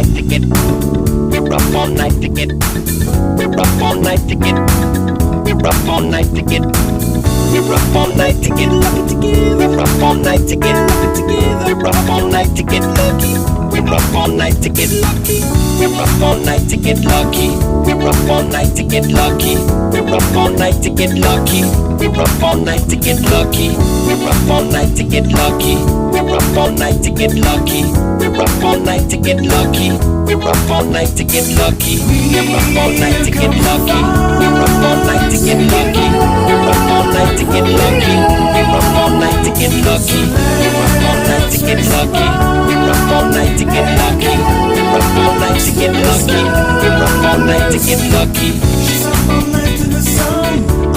night to get. We're up all night to get. We're up all night to get. We're up all night to get. We're up all night to get lucky together. We're up all night to get lucky together. We're up all night to get lucky. We're up all night to get lucky. We're up all night to get lucky. We're up all night to get lucky. We're up all night to get lucky. We're up all night to get lucky. We're up all night to get lucky. We're up all night to get lucky. We're up all night to get lucky. We're up all night to get lucky. We're up all night to get lucky. We're up all night to get lucky. We're up all night to get lucky. We're up all night to get lucky. We're up all night to get lucky. We're up all night to get lucky. We're up all night to get lucky. We're up all night to get lucky. She's up all night to the sun.